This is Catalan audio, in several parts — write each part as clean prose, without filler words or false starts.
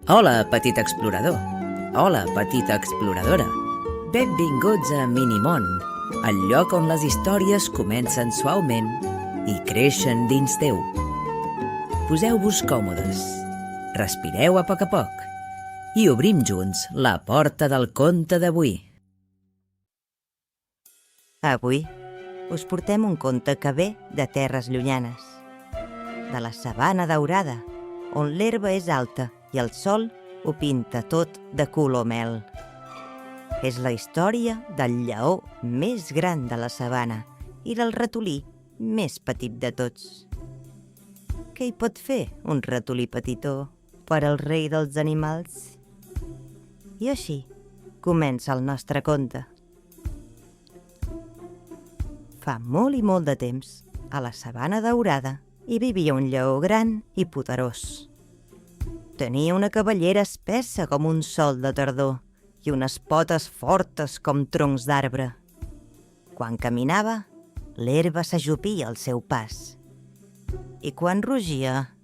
Hola, petit explorador. Hola, petita exploradora. Benvinguts a Minimón, el lloc on les històries comencen suaument i creixen dins teu. Poseu-vos còmodes, respireu a poc i obrim junts la porta del conte d'avui. Avui us portem un conte que ve de terres llunyanes, de la sabana daurada, on l'herba és alta i el sol ho pinta tot de color mel. És la història del lleó més gran de la sabana i del ratolí més petit de tots. Què hi pot fer un ratolí petitó per al rei dels animals? I així comença el nostre conte. Fa molt i molt de temps, a la sabana daurada, hi vivia un lleó gran i poderós. Tenia una cabellera espessa com un sol de tardor i unes potes fortes com troncs d'arbre. Quan caminava, l'herba s'ajupia al seu pas. I quan rugia,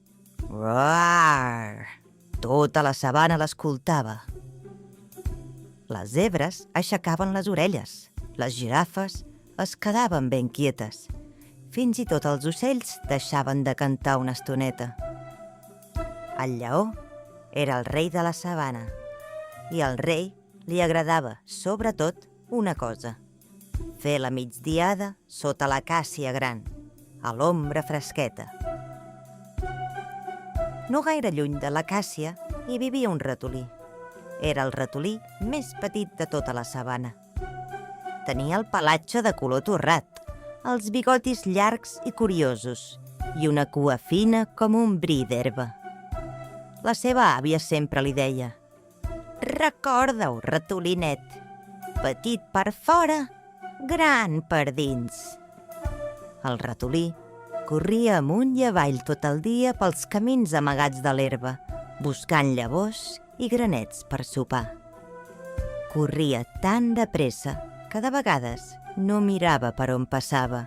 roar, tota la sabana l'escoltava. Les zebres aixecaven les orelles, les girafes es quedaven ben quietes. Fins i tot els ocells deixaven de cantar una estoneta. El lleó era el rei de la sabana i al rei li agradava, sobretot, una cosa: fer la migdiada sota l'acàcia gran, a l'ombra fresqueta. No gaire lluny de l'acàcia hi vivia un ratolí. Era el ratolí més petit de tota la sabana. Tenia el pelatge de color torrat, els bigotis llargs i curiosos i una cua fina com un bri d'herba. La seva àvia sempre li deia: «Recorda-ho, ratolinet, petit per fora, gran per dins». El ratolí corria amunt i avall tot el dia pels camins amagats de l'herba, buscant llavors i granets per sopar. Corria tan de pressa que de vegades no mirava per on passava.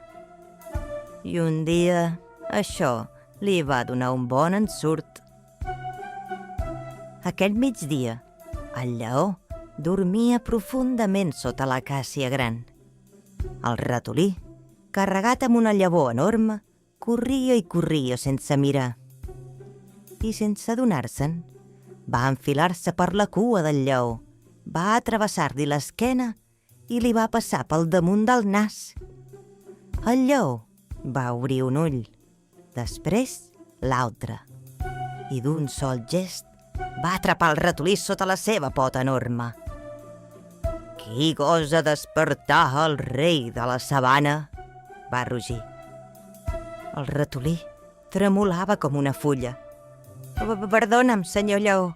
I un dia això li va donar un bon ensurt. Aquell migdia, el lleó dormia profundament sota l'acàcia gran. El ratolí, carregat amb una llavor enorme, corria i corria sense mirar. I sense adonar-se'n, va enfilar-se per la cua del lleó, va atrevessar-li l'esquena i li va passar pel damunt del nas. El lleó va obrir un ull, després l'altre, i d'un sol gest va atrapar el ratolí sota la seva pota enorme. «Qui gosa despertar el rei de la sabana?» va rugir. El ratolí tremolava com una fulla. «Perdona'm, senyor lleó,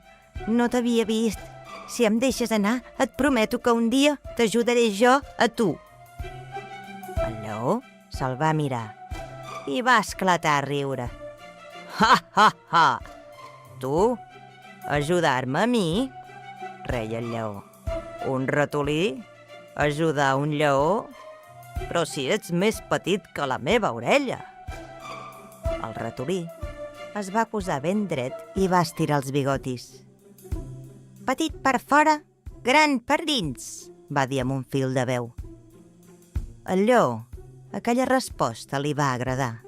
no t'havia vist. Si em deixes anar, et prometo que un dia t'ajudaré jo a tu». El lleó se'l va mirar i va esclatar a riure. «Ha, ha, ha! Tu? Ajudar-me a mi?» reia el lleó. «Un ratolí? Ajudar un lleó? Però si ets més petit que la meva orella!» El ratolí es va posar ben dret i va estirar els bigotis. «Petit per fora, gran per dins», va dir amb un fil de veu. Al lleó aquella resposta li va agradar.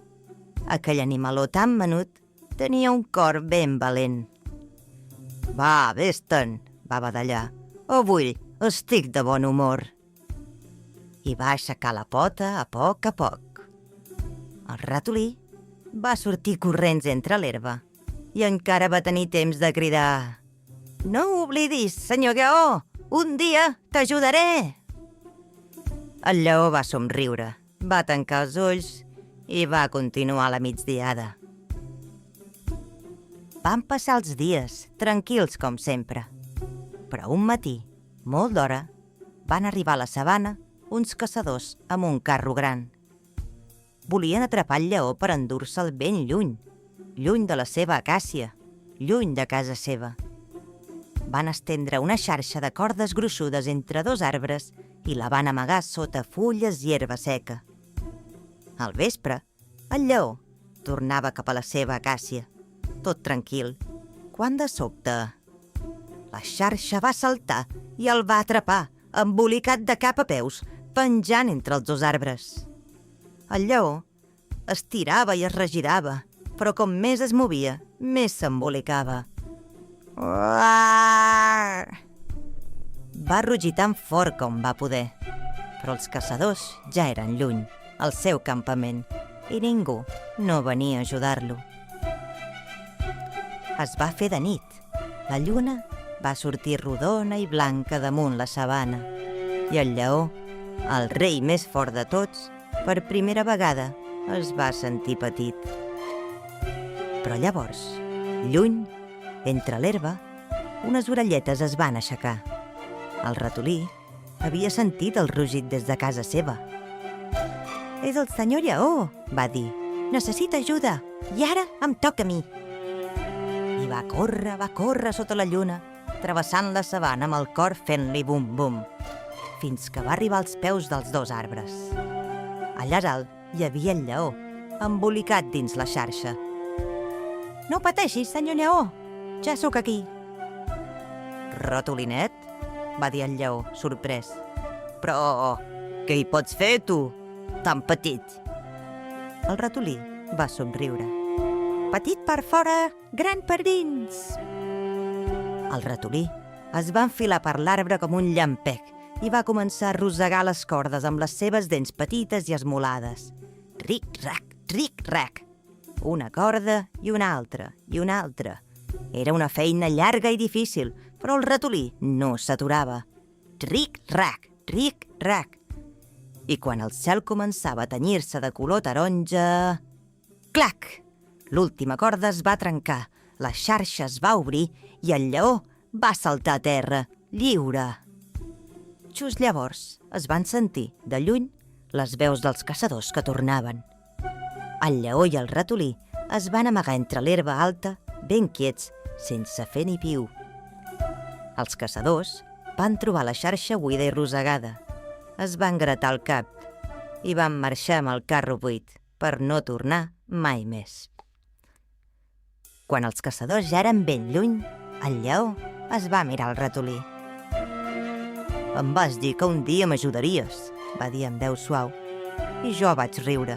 Aquell animaló tan menut tenia un cor ben valent. «Va, vés-te'n», va badallar. «Avui estic de bon humor». I va aixecar la pota a poc. El ratolí va sortir corrents entre l'herba i encara va tenir temps de cridar: «No ho oblidis, senyor lleó! Un dia t'ajudaré!» El lleó va somriure, va tancar els ulls i va continuar la migdiada. Van passar els dies, tranquils com sempre. Però un matí, molt d'hora, van arribar a la sabana uns caçadors amb un carro gran. Volien atrapar el lleó per endur-se'l ben lluny, lluny de la seva acàcia, lluny de casa seva. Van estendre una xarxa de cordes gruixudes entre dos arbres i la van amagar sota fulles i herba seca. Al vespre, el lleó tornava cap a la seva acàcia, tot tranquil, quan de sobte la xarxa va saltar i el va atrapar, embolicat de cap a peus, penjant entre els dos arbres. El lleó es tirava i es regirava, però com més es movia, més s'embolicava. Va rugir tan fort com va poder, però els caçadors ja eren lluny, al seu campament, i ningú no venia a ajudar-lo. Es va fer de nit. La lluna va sortir rodona i blanca damunt la sabana, i el lleó, el rei més fort de tots, per primera vegada es va sentir petit. Però llavors, lluny, entre l'herba, unes orelletes es van aixecar. El ratolí havia sentit el rugit des de casa seva. «És el senyor lleó», va dir. «Necessita ajuda, i ara em toca a mi». I va córrer sota la lluna, travessant la sabana amb el cor fent-li bum-bum, fins que va arribar als peus dels dos arbres. Allà dalt hi havia el lleó, embolicat dins la xarxa. «No pateixis, senyor lleó, ja sóc aquí». «Ratolinet?» va dir el lleó, sorprès. «Però què hi pots fer, tu, tan petit?» El ratolí va somriure. «Petit per fora, gran per dins». El ratolí es va enfilar per l'arbre com un llampec i va començar a rosegar les cordes amb les seves dents petites i esmolades. Ric-rac, ric-rac. Una corda i una altra, i una altra. Era una feina llarga i difícil, però el ratolí no s'aturava. Ric-rac, ric-rac. I quan el cel començava a tenyir-se de color taronja... Clac! L'última corda es va trencar, la xarxa es va obrir i el lleó va saltar a terra, lliure. Just llavors es van sentir, de lluny, les veus dels caçadors que tornaven. El lleó i el ratolí es van amagar entre l'herba alta, ben quiets, sense fer ni piu. Els caçadors van trobar la xarxa buida i rosegada. Es van gratar el cap i van marxar amb el carro buit per no tornar mai més. Quan els caçadors ja eren ben lluny, el lleó es va mirar al ratolí. «Em vas dir que un dia m'ajudaries», va dir amb veu suau, i jo vaig riure.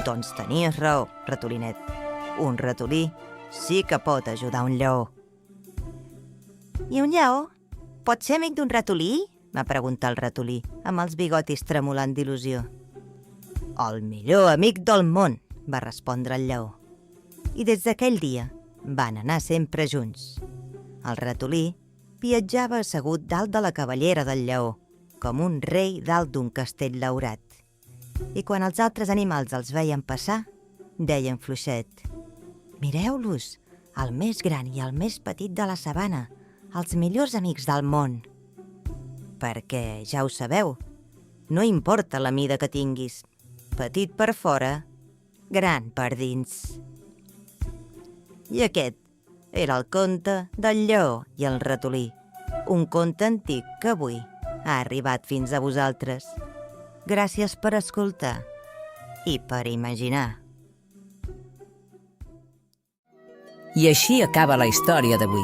«Doncs tenies raó, ratolinet. Un ratolí sí que pot ajudar un lleó». «I un lleó pot ser amic d'un ratolí?» va preguntar el ratolí, amb els bigotis tremolant d'il·lusió. «El millor amic del món», va respondre el lleó. I des d'aquell dia van anar sempre junts. El ratolí viatjava assegut dalt de la cabellera del lleó, com un rei dalt d'un castell daurat. I quan els altres animals els veien passar, deien fluixet: «Mireu-los, el més gran i el més petit de la sabana, els millors amics del món». Perquè, ja ho sabeu, no importa la mida que tinguis, petit per fora, gran per dins. I aquest era el conte del lleó i el ratolí, un conte antic que avui ha arribat fins a vosaltres. Gràcies per escoltar i per imaginar. I així acaba la història d'avui.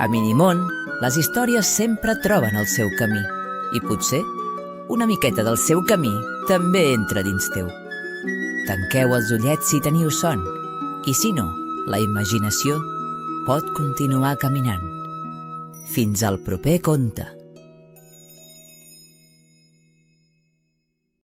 A Minimón, les històries sempre troben el seu camí i potser una miqueta del seu camí també entra dins teu. Tanqueu els ullets si teniu son i si no, la imaginació pot continuar caminant. Fins al proper conte.